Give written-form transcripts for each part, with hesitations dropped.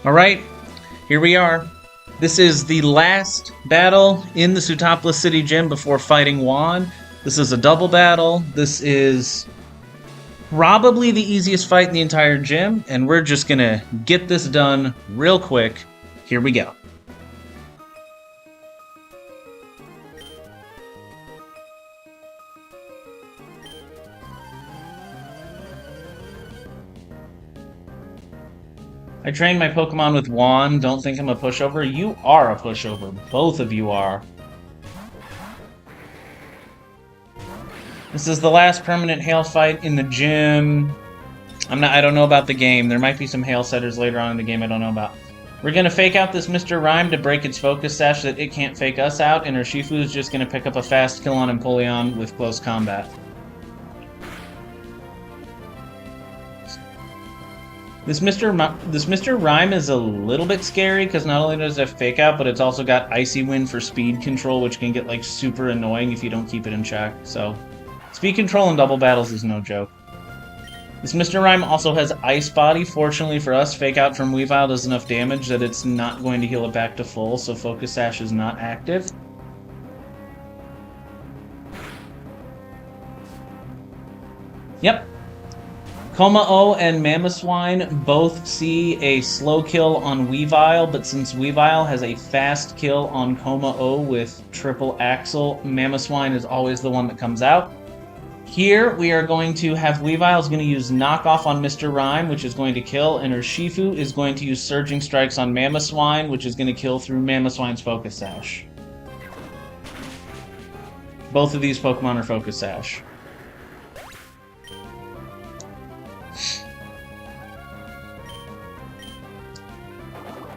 Alright, here we are. This is the last battle in the Sootopolis City Gym before fighting Juan. This is a double battle. This is probably the easiest fight in the entire gym, and we're just gonna get this done real quick. Here we go. I trained my Pokemon with Juan. Don't think I'm a pushover. You are a pushover. Both of you are. This is the last permanent hail fight in the gym. I don't know about the game. There might be some hail setters later on in the game I don't know about. We're gonna fake out this Mr. Rhyme to break its focus sash so that it can't fake us out, and Urshifu is just gonna pick up a fast kill on Empoleon with close combat. This Mr. Rhyme is a little bit scary because not only does it have fake out, but it's also got Icy Wind for speed control, which can get like super annoying if you don't keep it in check. So, speed control in double battles is no joke. This Mr. Rhyme also has Ice Body. Fortunately for us, fake out from Weavile does enough damage that it's not going to heal it back to full, so Focus Sash is not active. Yep. Kommo-o and Mamoswine both see a slow kill on Weavile, but since Weavile has a fast kill on Kommo-o with Triple Axle, Mamoswine is always the one that comes out. Here, we are going to have Weavile is going to use Knockoff on Mr. Rhyme, which is going to kill, and Urshifu is going to use Surging Strikes on Mamoswine, which is going to kill through Mamoswine's Focus Sash. Both of these Pokemon are Focus Sash.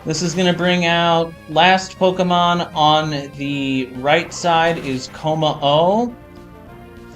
This is going to bring out last Pokemon on the right side is Kommo-o.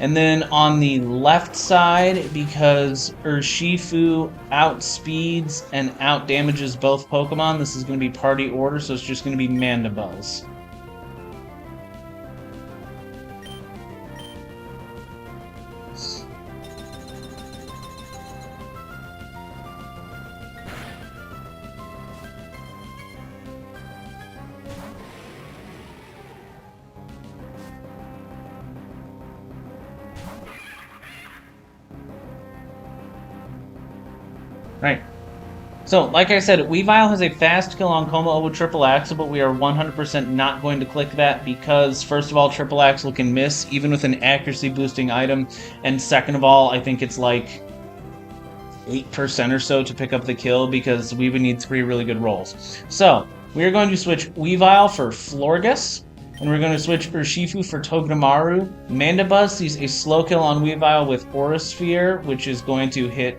And then on the left side, because Urshifu outspeeds and outdamages both Pokemon, this is going to be party order, so it's just going to be Mandibuzz. Right. So, like I said, Weavile has a fast kill on Kommo-o with Triple Axle, but we are 100% not going to click that because, first of all, Triple Axle can miss, even with an accuracy-boosting item, and second of all, I think it's like 8% or so to pick up the kill because we would need 3 really good rolls. So, we are going to switch Weavile for Florges, and we're going to switch Urshifu for Togedemaru. Mandibuzz sees a slow kill on Weavile with Aura Sphere, which is going to hit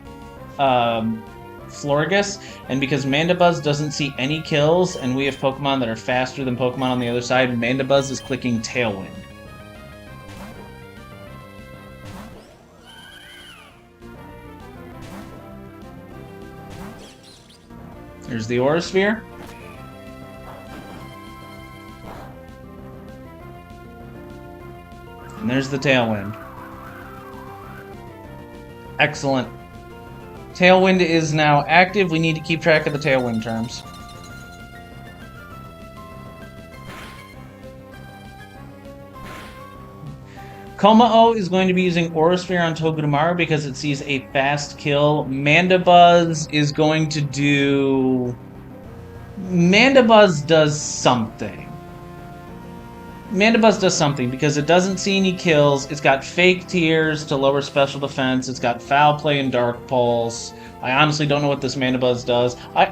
Florges, and because Mandibuzz doesn't see any kills, and we have Pokemon that are faster than Pokemon on the other side, Mandibuzz is clicking Tailwind. There's the Aura Sphere. And there's the Tailwind. Excellent. Tailwind is now active. We need to keep track of the Tailwind terms. Kommo-o is going to be using Aura Sphere on Togedemaru because it sees a fast kill. Mandibuzz is going to do... Mandibuzz does something. Mandibuzz does something because it doesn't see any kills. It's got Fake Tears to lower special defense. It's got Foul Play and Dark Pulse. I honestly don't know what this Mandibuzz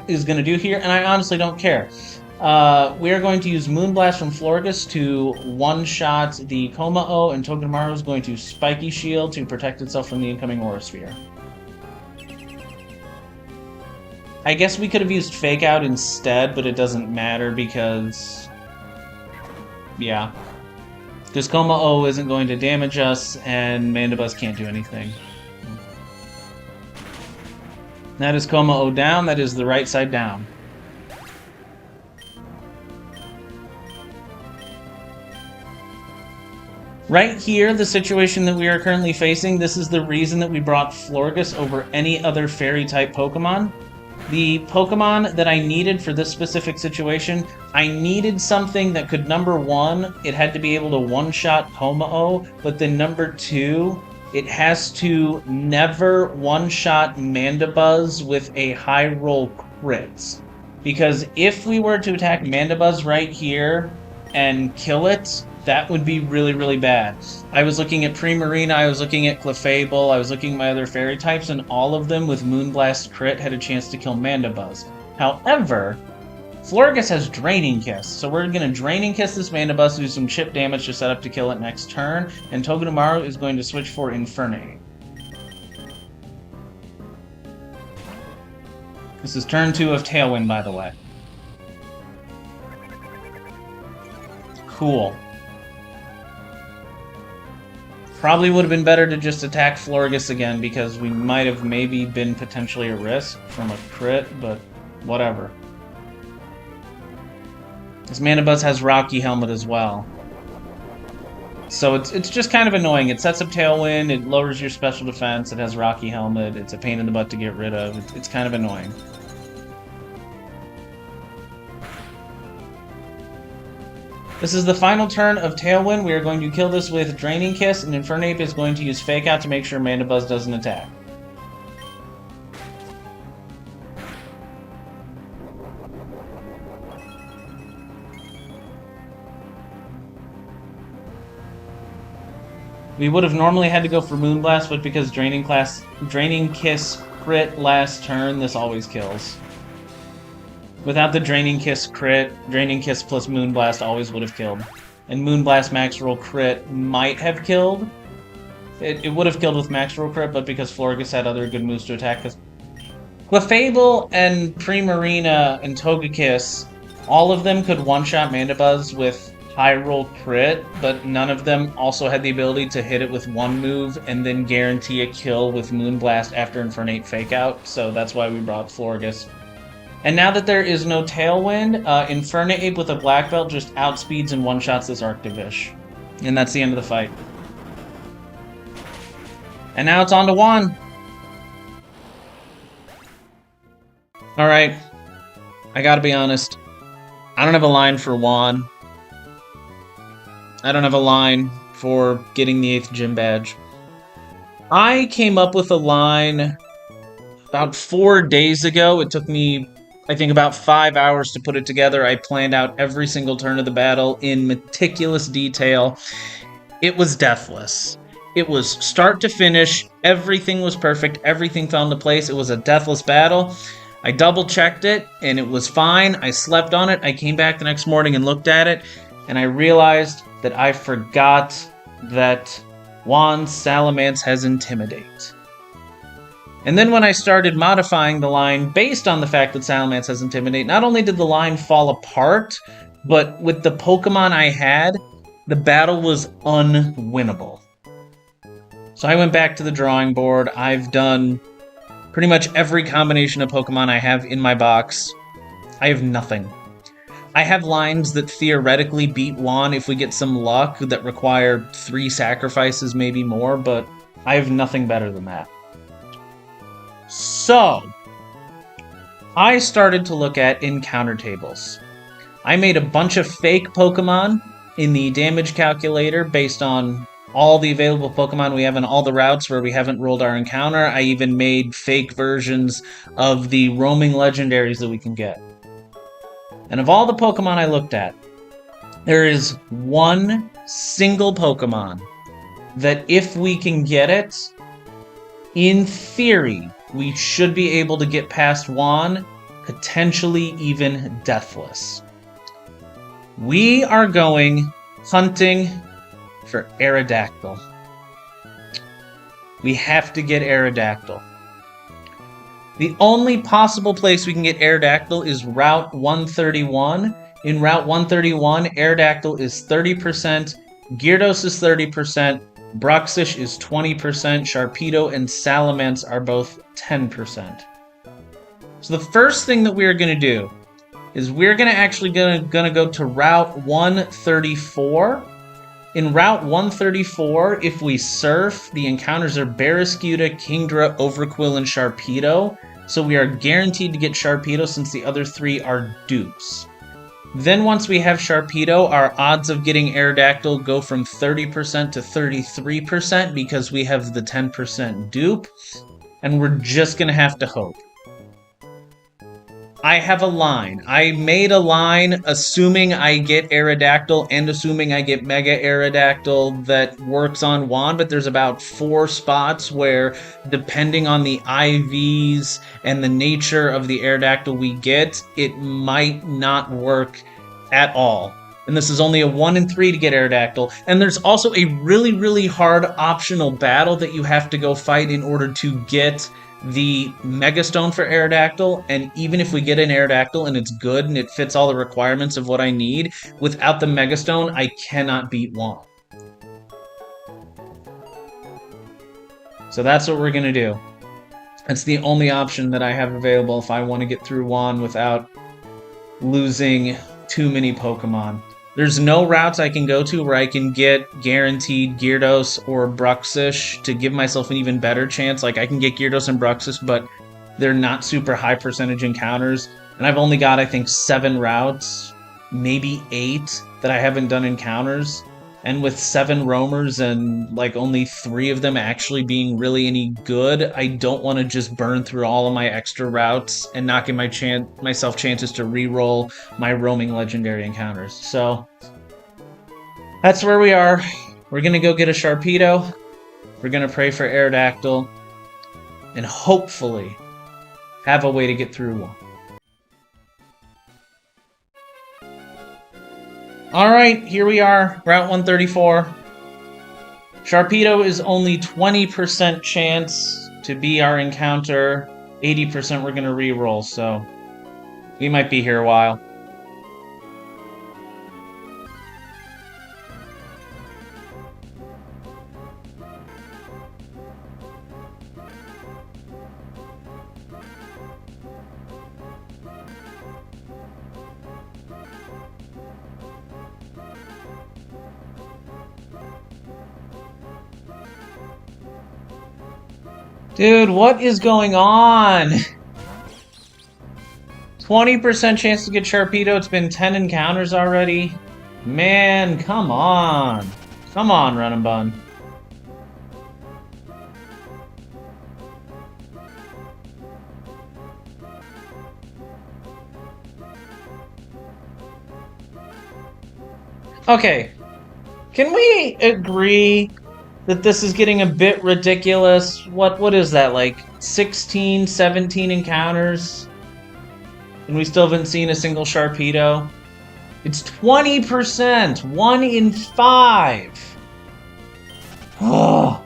is going to do here, and I honestly don't care. We are going to use Moonblast from Florges to one-shot the Kommo-o, and Togedemaru is going to Spiky Shield to protect itself from the incoming Aura Sphere. I guess we could have used Fake Out instead, but it doesn't matter because... yeah. Because Kommo-o isn't going to damage us, and Mandibuzz can't do anything. That is Kommo-o down. That is the right side down. Right here, the situation that we are currently facing, this is the reason that we brought Florges over any other Fairy-type Pokemon. The Pokemon that I needed for this specific situation, I needed something that could, number one, it had to be able to one-shot Kommo, but then number two, it has to never one-shot Mandibuzz with a high roll crit. Because if we were to attack Mandibuzz right here and kill it, that would be really, really bad. I was looking at Primarina, I was looking at Clefable, I was looking at my other fairy types, and all of them with Moonblast crit had a chance to kill Mandibuzz. However, Florges has Draining Kiss, so we're going to Draining Kiss this Mandibuzz, do some chip damage to set up to kill it next turn, and Togedemaru is going to switch for Infernape. This is turn 2 of Tailwind, by the way. Cool. Probably would have been better to just attack Florges again, because we might have maybe been potentially at risk from a crit, but whatever. This Mandibuzz has Rocky Helmet as well. So it's just kind of annoying. It sets up Tailwind, it lowers your special defense, it has Rocky Helmet, it's a pain in the butt to get rid of. It's kind of annoying. This is the final turn of Tailwind. We are going to kill this with Draining Kiss, and Infernape is going to use Fake Out to make sure Mandibuzz doesn't attack. We would have normally had to go for Moonblast, but because Draining Kiss crit last turn, this always kills. Without the Draining Kiss crit, Draining Kiss plus Moonblast always would have killed. And Moonblast max roll crit might have killed. It would have killed with max roll crit, but because Florges had other good moves to attack. Clefable and Primarina and Togekiss, all of them could one-shot Mandibuzz with high roll crit, but none of them also had the ability to hit it with one move and then guarantee a kill with Moonblast after Infernape Fake Out, so that's why we brought Florges. And now that there is no Tailwind, Infernape with a Black Belt just outspeeds and one-shots this Arctivish. And that's the end of the fight. And now it's on to Juan. Alright. I gotta be honest. I don't have a line for Juan. I don't have a line for getting the 8th gym badge. I came up with a line about 4 days ago. It took me, I think, about 5 hours to put it together. I planned out every single turn of the battle in meticulous detail. It was deathless. It was start to finish. Everything was perfect. Everything fell into place. It was a deathless battle. I double-checked it, and it was fine. I slept on it. I came back the next morning and looked at it, and I realized that I forgot that Juan's Salamence has Intimidate. And then when I started modifying the line based on the fact that Salamence has Intimidate, not only did the line fall apart, but with the Pokemon I had, the battle was unwinnable. So I went back to the drawing board. I've done pretty much every combination of Pokemon I have in my box. I have nothing. I have lines that theoretically beat Juan if we get some luck that require 3 sacrifices, maybe more, but I have nothing better than that. So, I started to look at encounter tables. I made a bunch of fake Pokemon in the damage calculator based on all the available Pokemon we have in all the routes where we haven't rolled our encounter. I even made fake versions of the roaming legendaries that we can get. And of all the Pokemon I looked at, there is one single Pokemon that if we can get it, in theory, we should be able to get past Juan, potentially even deathless. We are going hunting for Aerodactyl. We have to get Aerodactyl. The only possible place we can get Aerodactyl is Route 131. In Route 131, Aerodactyl is 30%, Gyarados is 30%, Bruxish is 20%, Sharpedo and Salamence are both 10%. So the first thing that we're going to do is we're going to actually go to Route 134. In Route 134, if we surf, the encounters are Barraskewda, Kingdra, Overqwil, and Sharpedo. so we are guaranteed to get Sharpedo since the other 3 are dupes. Then once we have Sharpedo, our odds of getting Aerodactyl go from 30% to 33% because we have the 10% dupe, and we're just gonna have to hope. I have a line. I made a line assuming I get Aerodactyl and assuming I get Mega Aerodactyl that works on Juan, but there's about 4 spots where, depending on the IVs and the nature of the Aerodactyl we get, it might not work at all. And this is only a 1 in 3 to get Aerodactyl. And there's also a really, really hard optional battle that you have to go fight in order to get the Mega Stone for Aerodactyl, and even if we get an Aerodactyl and it's good and it fits all the requirements of what I need, without the Mega Stone, I cannot beat Juan. So that's what we're gonna do. That's the only option that I have available if I want to get through Juan without losing too many Pokemon. There's no routes I can go to where I can get guaranteed Gyarados or Bruxish to give myself an even better chance. Like, I can get Gyarados and Bruxish, but they're not super high percentage encounters. And I've only got, I think, 7 routes, maybe 8, that I haven't done encounters. And with 7 roamers and, like, only 3 of them actually being really any good, I don't want to just burn through all of my extra routes and not give myself chances to re-roll my roaming legendary encounters. So, that's where we are. We're going to go get a Sharpedo. We're going to pray for Aerodactyl. And hopefully have a way to get through one. Alright, here we are, Route 134. Sharpedo is only 20% chance to be our encounter. 80% we're going to re-roll, so we might be here a while. Dude, what is going on? 20% chance to get Sharpedo. It's been 10 encounters already. Man, come on. Come on, Run and Bun. Okay. Can we agree that this is getting a bit ridiculous? What is that, like 16, 17 encounters? And we still haven't seen a single Sharpedo? It's 20%! 1 in 5! Oh.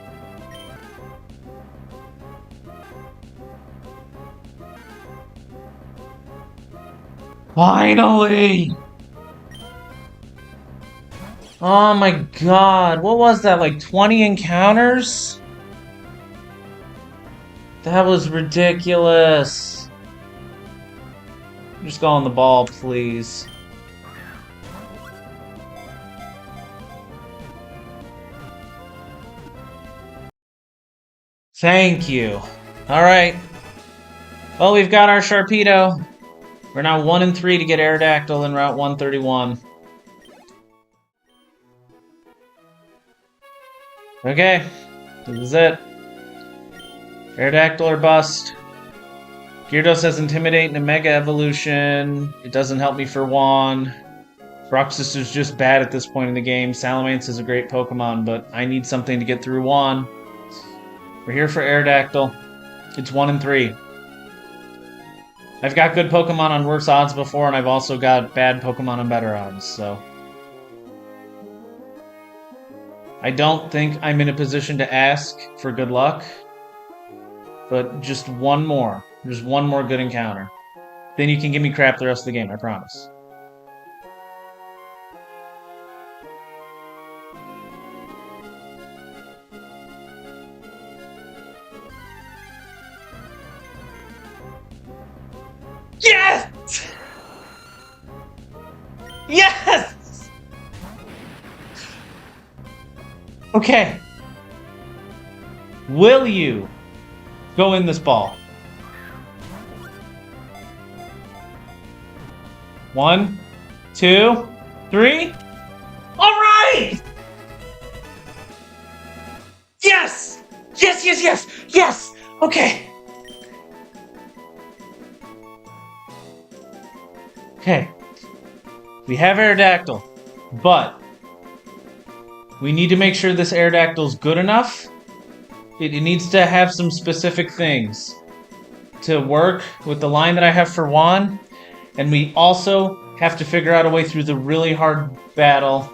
Finally! Oh my god, what was that, like 20 encounters? That was ridiculous. Just go on the ball, please. Thank you. Alright. Well, we've got our Sharpedo. We're now 1 in 3 to get Aerodactyl in Route 131. Okay, this is it. Aerodactyl or bust. Gyarados has Intimidate and a Mega Evolution. It doesn't help me for Juan. Bruxish is just bad at this point in the game. Salamence is a great Pokemon, but I need something to get through Juan. We're here for Aerodactyl. It's 1 in 3. I've got good Pokemon on worse odds before, and I've also got bad Pokemon on better odds, so... I don't think I'm in a position to ask for good luck, but just one more. Just one more good encounter. Then you can give me crap the rest of the game, I promise. Yes! Yes! Okay. Will you go in this ball? 1, 2, 3. All right! Yes! Yes, yes, yes! Yes! Okay. Okay. We have Aerodactyl, but we need to make sure this Aerodactyl's good enough. It needs to have some specific things to work with the line that I have for Juan, and we also have to figure out a way through the really hard battle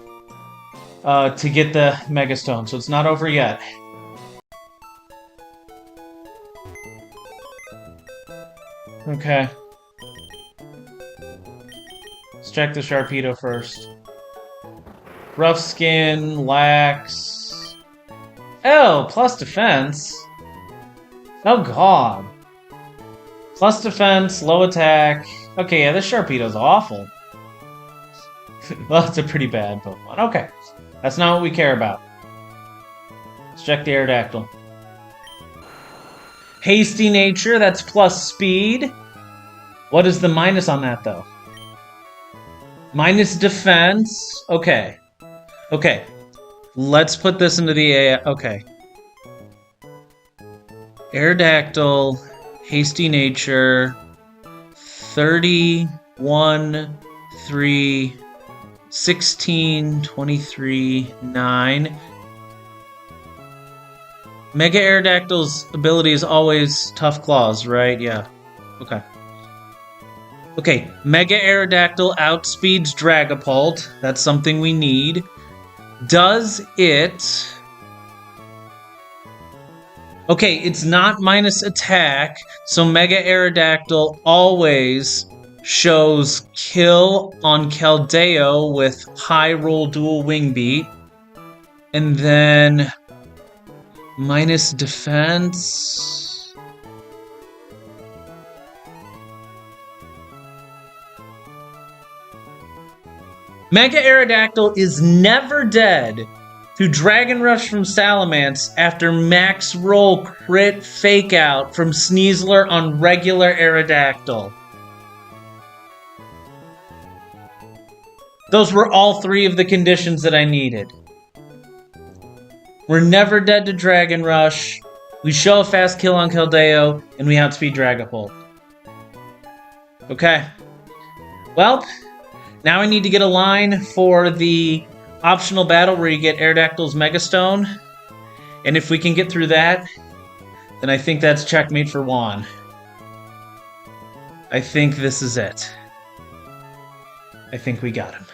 to get the Mega Stone, so it's not over yet. Okay. Let's check the Sharpedo first. Rough skin, lax. Oh, plus defense. Oh god. Plus defense, low attack. Okay, yeah, this Sharpedo's awful. Well, it's a pretty bad Pokemon. Okay. That's not what we care about. Let's check the Aerodactyl. Hasty nature, that's plus speed. What is the minus on that, though? Minus defense. Okay. Okay. Let's put this into the AI. Okay. Aerodactyl, hasty nature, 31, 3, 16, 23, 9. Mega Aerodactyl's ability is always Tough Claws, right? Yeah. Okay. Okay, Mega Aerodactyl outspeeds Dragapult. That's something we need. Does it... Okay, it's not minus attack, so Mega Aerodactyl always shows kill on Keldeo with high roll dual wing beat. And then minus defense. Mega Aerodactyl is never dead to Dragon Rush from Salamence after max roll crit fake out from Sneasler on regular Aerodactyl. Those were all 3 of the conditions that I needed. We're never dead to Dragon Rush, we show a fast kill on Keldeo, and we outspeed Dragapult. Okay. Well, now I need to get a line for the optional battle where you get Aerodactyl's Mega Stone. And if we can get through that, then I think that's checkmate for Juan. I think this is it. I think we got him.